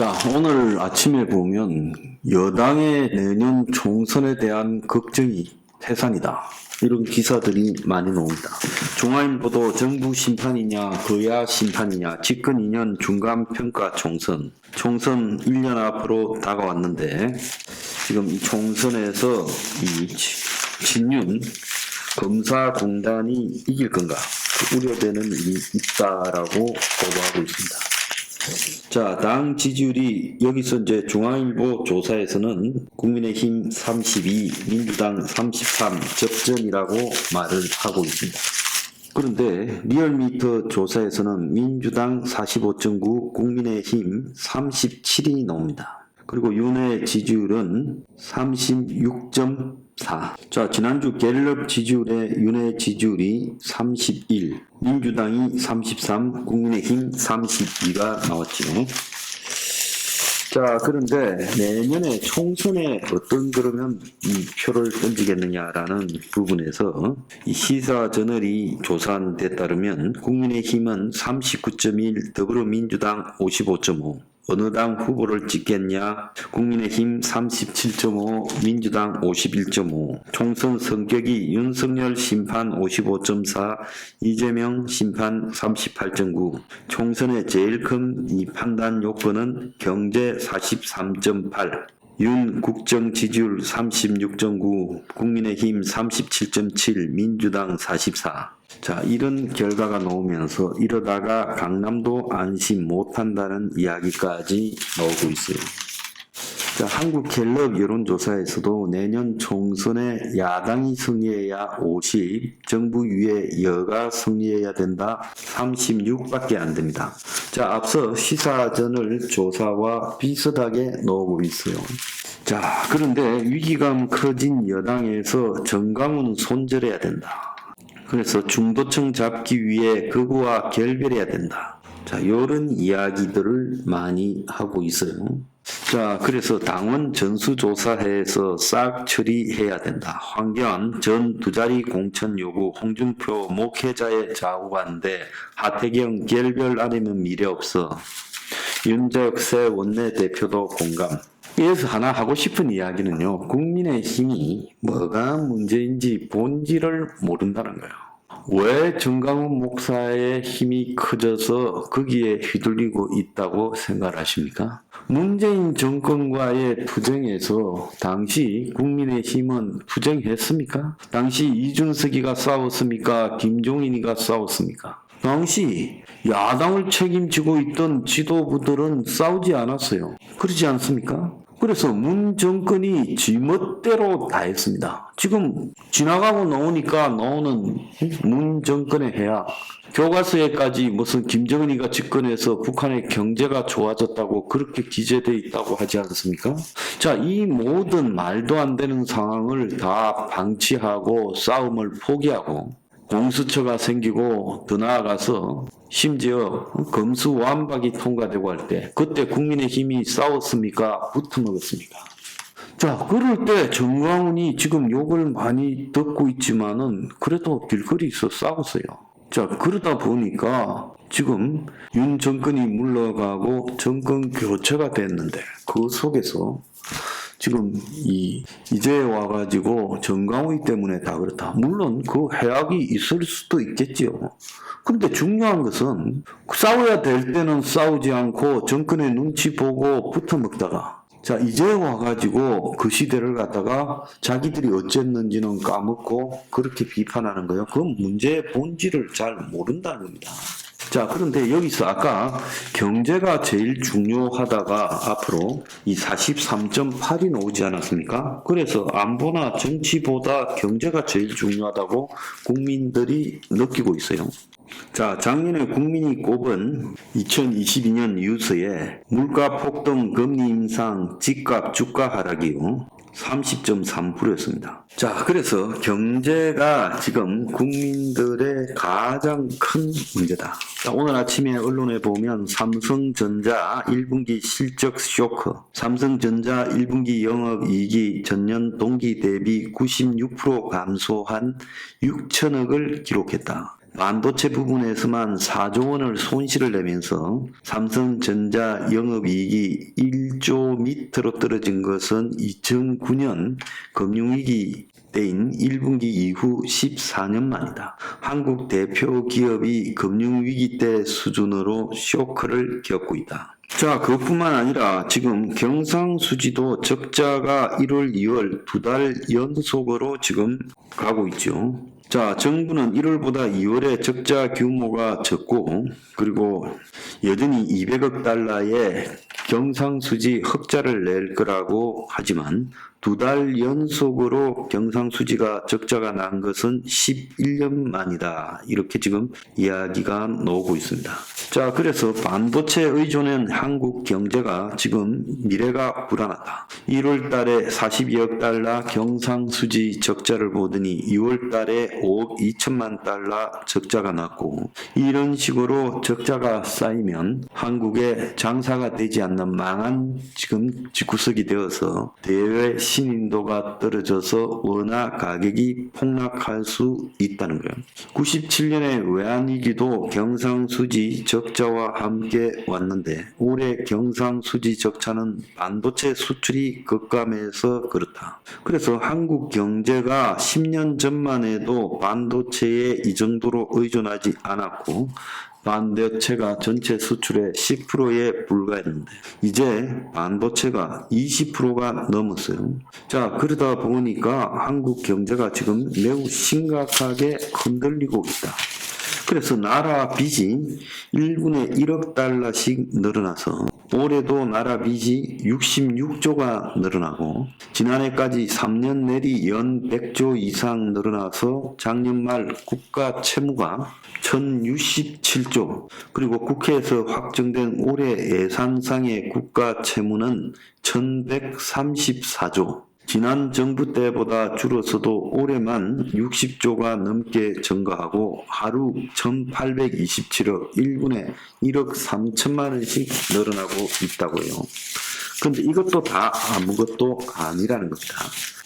자, 오늘 아침에 보면 여당의 내년 총선에 대한 걱정이 태산이다. 이런 기사들이 많이 나옵니다. 중앙일보도 정부 심판이냐 거야 심판이냐 집권 2년 중간평가 총선 1년 앞으로 다가왔는데 지금 이 총선에서 이 진윤 검사공단이 이길 건가 우려되는 일이 있다라고 보도하고 있습니다. 자, 당 지지율이 여기서 이제 중앙일보 조사에서는 국민의힘 32, 민주당 33 접전이라고 말을 하고 있습니다. 그런데 리얼미터 조사에서는 민주당 45.9, 국민의힘 37이 나옵니다. 그리고 윤의 지지율은 36.4. 자, 지난주 갤럽 지지율의 윤의 지지율이 31, 민주당이 33, 국민의힘 32가 나왔죠. 자, 그런데 내년에 총선에 어떤 그러면 이 표를 던지겠느냐라는 부분에서 이 시사저널이 조사한 데 따르면 국민의힘은 39.1, 더불어민주당 55.5, 어느 당 후보를 찍겠냐? 국민의힘 37.5, 민주당 51.5. 총선 성격이 윤석열 심판 55.4, 이재명 심판 38.9. 총선의 제일 큰 이 판단 요건은 경제 43.8. 윤 국정 지지율 36.9, 국민의힘 37.7, 민주당 44. 자, 이런 결과가 나오면서 이러다가 강남도 안심 못한다는 이야기까지 나오고 있어요. 자, 한국 갤럽 여론조사에서도 내년 총선에 야당이 승리해야 50, 정부 위에 여가 승리해야 된다 36밖에 안 됩니다. 자, 앞서 시사저널 조사와 비슷하게 나오고 있어요. 자, 그런데 위기감 커진 여당에서 정강훈 손절해야 된다. 그래서 중도층 잡기 위해 극우와 결별해야 된다. 자, 이런 이야기들을 많이 하고 있어요. 자, 그래서 당원 전수조사해서 싹 처리해야 된다. 황교안 전 두 자리 공천 요구, 홍준표 목회자의 좌우반대, 하태경 결별 아니면 미래 없어. 윤재욱 새 원내대표도 공감. 여기서 하나 하고 싶은 이야기는요. 국민의힘이 뭐가 문제인지 본질을 모른다는 거예요. 왜 정강훈 목사의 힘이 커져서 거기에 휘둘리고 있다고 생각하십니까? 문재인 정권과의 투쟁에서 당시 국민의힘은 투쟁했습니까? 당시 이준석이가 싸웠습니까? 김종인이가 싸웠습니까? 당시 야당을 책임지고 있던 지도부들은 싸우지 않았어요. 그렇지 않습니까? 그래서 문 정권이 지멋대로 다 했습니다. 지금 지나가고 나오니까 나오는 문 정권의 해야 교과서에까지 무슨 김정은이가 집권해서 북한의 경제가 좋아졌다고 그렇게 기재되어 있다고 하지 않습니까? 자, 이 모든 말도 안 되는 상황을 다 방치하고 싸움을 포기하고 공수처가 생기고 더 나아가서 심지어 검수완박이 통과되고 할 때 그때 국민의힘이 싸웠습니까? 붙어먹었습니까? 자, 그럴 때 정광훈이 지금 욕을 많이 듣고 있지만은 그래도 길거리 있어 싸웠어요. 자, 그러다 보니까 지금 윤 정권이 물러가고 정권 교체가 됐는데 그 속에서 지금 이제 와가지고 정강훈 때문에 다 그렇다. 물론 그 해악이 있을 수도 있겠지요. 근데 중요한 것은 싸워야 될 때는 싸우지 않고 정권의 눈치 보고 붙어먹다가 자, 이제 와가지고 그 시대를 갖다가 자기들이 어쨌는지는 까먹고 그렇게 비판하는 거예요. 그 문제의 본질을 잘 모른다는 겁니다. 자, 그런데 여기서 아까 경제가 제일 중요하다가 앞으로 이 43.8이 나오지 않았습니까? 그래서 안보나 정치보다 경제가 제일 중요하다고 국민들이 느끼고 있어요. 자, 작년에 국민이 꼽은 2022년 뉴스에 물가 폭등, 금리 인상, 집값, 주가 하락이요. 30.3%였습니다. 자, 그래서 경제가 지금 국민들의 가장 큰 문제다. 자, 오늘 아침에 언론에 보면 삼성전자 1분기 실적 쇼크, 삼성전자 1분기 영업이익이 전년 동기 대비 96% 감소한 6천억을 기록했다. 반도체 부분에서만 4조 원을 손실을 내면서 삼성전자 영업이익이 1조 밑으로 떨어진 것은 2009년 금융위기 때인 1분기 이후 14년 만이다. 한국 대표 기업이 금융위기 때 수준으로 쇼크를 겪고 있다. 자, 그것뿐만 아니라 지금 경상수지도 적자가 1월, 2월 2달 연속으로 지금 가고 있죠. 자, 정부는 1월보다 2월에 적자 규모가 적고 그리고 여전히 200억 달러의 경상수지 흑자를 낼 거라고 하지만 2달 연속으로 경상수지가 적자가 난 것은 11년 만이다. 이렇게 지금 이야기가 나오고 있습니다. 자, 그래서 반도체 의존은 한국 경제가 지금 미래가 불안하다. 1월 달에 42억 달러 경상수지 적자를 보더니 2월 달에 5억 2천만 달러 적자가 났고 이런 식으로 적자가 쌓이면 한국에 장사가 되지 않는 망한 지금 집구석이 되어서 대외 신인도가 떨어져서 원화 가격이 폭락할 수 있다는 거예요. 97년에 외환위기도 경상수지 적자와 함께 왔는데 올해 경상수지 적자는 반도체 수출이 급감해서 그렇다. 그래서 한국 경제가 10년 전만 해도 반도체에 이 정도로 의존하지 않았고 반도체가 전체 수출의 10%에 불과했는데 이제 반도체가 20%가 넘었어요. 자, 그러다 보니까 한국 경제가 지금 매우 심각하게 흔들리고 있다. 그래서 나라 빚이 1분에 1억 달러씩 늘어나서 올해도 나라 빚이 66조가 늘어나고 지난해까지 3년 내리 연 100조 이상 늘어나서 작년 말 국가 채무가 1067조 그리고 국회에서 확정된 올해 예산상의 국가 채무는 1134조 지난 정부 때보다 줄어서도 올해만 60조가 넘게 증가하고 하루 1827억 1분에 1억 3천만 원씩 늘어나고 있다고요. 그런데 이것도 다 아무것도 아니라는 겁니다.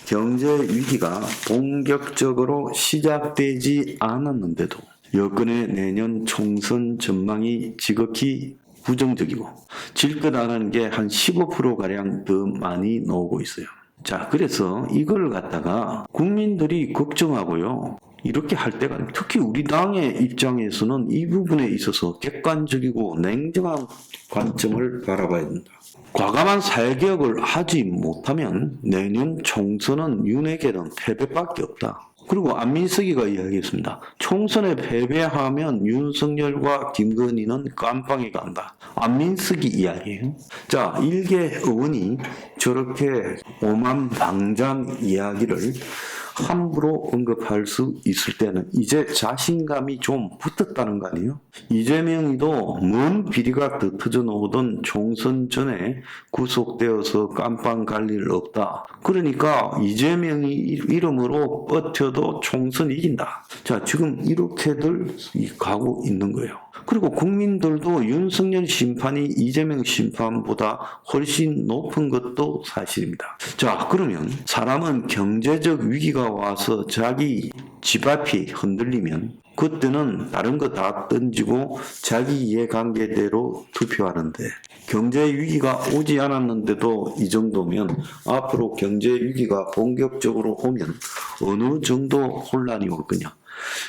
경제 위기가 본격적으로 시작되지 않았는데도 여권의 내년 총선 전망이 지극히 부정적이고 질 것 같다는 게 한 15%가량 더 많이 나오고 있어요. 자, 그래서 이걸 갖다가 국민들이 걱정하고요. 이렇게 할 때가 특히 우리 당의 입장에서는 이 부분에 있어서 객관적이고 냉정한 관점을 바라봐야 된다. 과감한 사회개혁을 하지 못하면 내년 총선은 윤핵에는 패배밖에 없다. 그리고 안민석이가 이야기했습니다. 총선에 패배하면 윤석열과 김건희는 깜빵에 간다. 안민석이 이야기해요. 자, 일개 의원이 저렇게 오만방장 이야기를 함부로 언급할 수 있을 때는 이제 자신감이 좀 붙었다는 거 아니에요? 이재명이도 먼 비리가 흩어져 나오던 총선 전에 구속되어서 깜빵 갈 일 없다. 그러니까 이재명이 이름으로 버텨도 총선 이긴다. 자, 지금 이렇게들 가고 있는 거예요. 그리고 국민들도 윤석열 심판이 이재명 심판보다 훨씬 높은 것도 사실입니다. 자, 그러면 사람은 경제적 위기가 와서 자기 집 앞이 흔들리면 그때는 다른 거 다 던지고 자기 이해관계대로 투표하는데 경제 위기가 오지 않았는데도 이 정도면 앞으로 경제 위기가 본격적으로 오면 어느 정도 혼란이 올 거냐.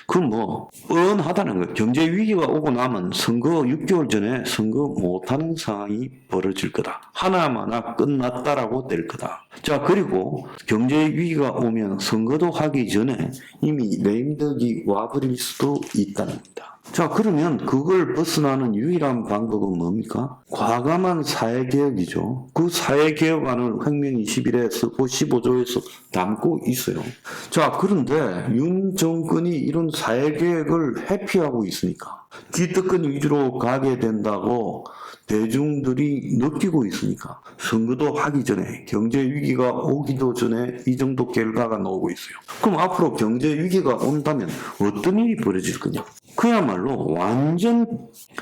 그건 뭐 뻔하다는 거예요. 경제 위기가 오고 나면 선거 6개월 전에 선거 못하는 상황이 벌어질 거다. 하나마나 끝났다라고 될 거다. 자, 그리고 경제 위기가 오면 선거도 하기 전에 이미 레임덕이 와버릴 수도 있다는 겁니다. 자, 그러면 그걸 벗어나는 유일한 방법은 뭡니까? 과감한 사회개혁이죠. 그 사회개혁안을 혁명 21에서 15조에서 담고 있어요. 자, 그런데 윤 정권이 이런 사회개혁을 회피하고 있으니까 기득권 위주로 가게 된다고 대중들이 느끼고 있으니까 선거도 하기 전에 경제 위기가 오기도 전에 이 정도 결과가 나오고 있어요. 그럼 앞으로 경제 위기가 온다면 어떤 일이 벌어질 거냐? 그야말로 완전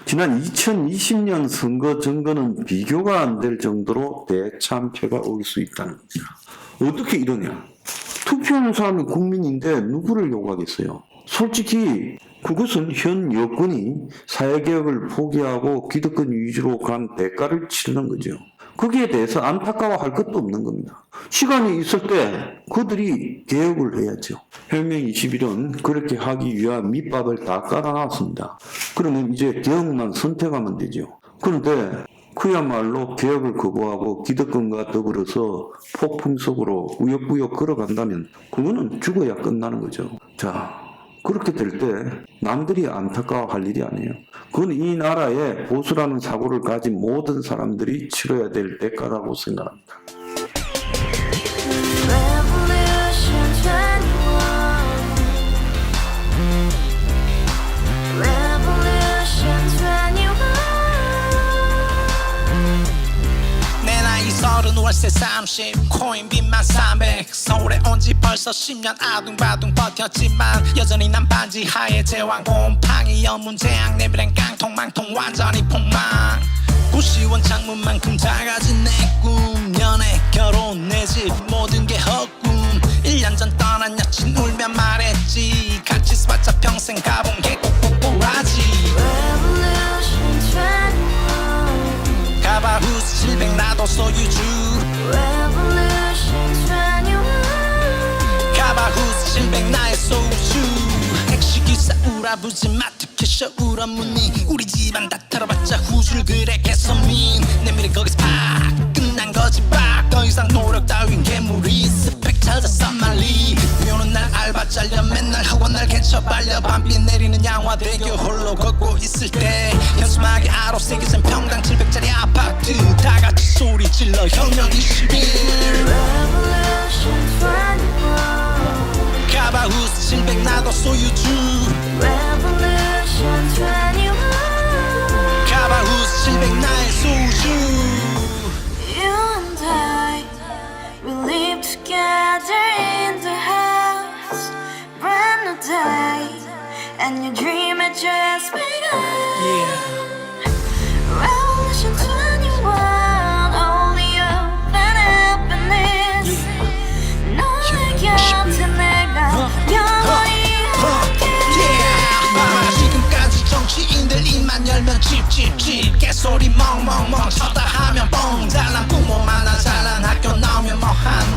지난 2020년 선거 선거는 비교가 안 될 정도로 대참패가 올 수 있다는 겁니다. 어떻게 이러냐? 투표하는 사람이 국민인데 누구를 욕하겠어요? 솔직히 그것은 현 여건이 사회개혁을 포기하고 기득권 위주로 간 대가를 치르는 거죠. 거기에 대해서 안타까워할 것도 없는 겁니다. 시간이 있을 때 그들이 개혁을 해야죠. 혁명 21은 그렇게 하기 위한 밑밥을 다 깔아놨습니다. 그러면 이제 개혁만 선택하면 되죠. 그런데 그야말로 개혁을 거부하고 기득권과 더불어서 폭풍 속으로 우여꾸여 걸어간다면 그거는 죽어야 끝나는 거죠. 자, 그렇게 될 때 남들이 안타까워할 일이 아니에요. 그건 이 나라에 보수라는 사고를 가진 모든 사람들이 치러야 될 대가라고 생각합니다. 서른 월세 30 코인빚만 300 서울에 온 지 벌써 10년 아둥바둥 버텼지만 여전히 난 반지 하에 제왕 곰팡이 연문제약 내비랭 깡통 망통 완전히 폭망 고시원 창문만큼 작아진 내 꿈 연애 결혼 내 집 모든 게 헛꿈 1년 전 떠난 여친 울며 말했지 같이 써봤자 평생 가본 게 꼭꼭꼬라지 가바후스 700 나도 소유주 가바후스 700 나의 소주 택시기사 우라부지 마트 캐셔 울어무니 우리 집안 다 털어봤자 후줄 그래 개선민 내미래 거기서 팍 끝난 거지 팍 더 이상 노력 따윈 괴물이 스펙 찾아서 말리 비오는 날 알바 잘려 맨날 학원 날 개쳐 발려 밤비 내리는 양화대교 홀로 걷고 있을 때 현수막에 아로 새겨진 평당 700짜리 아파트 다같이 소리 질러 혁명 21 가바후스 700 나도 소유주 가바후스 700 나의 소주 We live together in the house, brand new day, and your dream had just begun. Revolution 21, only open happiness. 너의 곁에 내가 영원히 함께. 지금까지 정치인들 입만 열면 찝찝찝 개소리 멍멍멍 쳤다 하면 뻥 잘난 부모 만나 잘난 학교 나오면 뭐한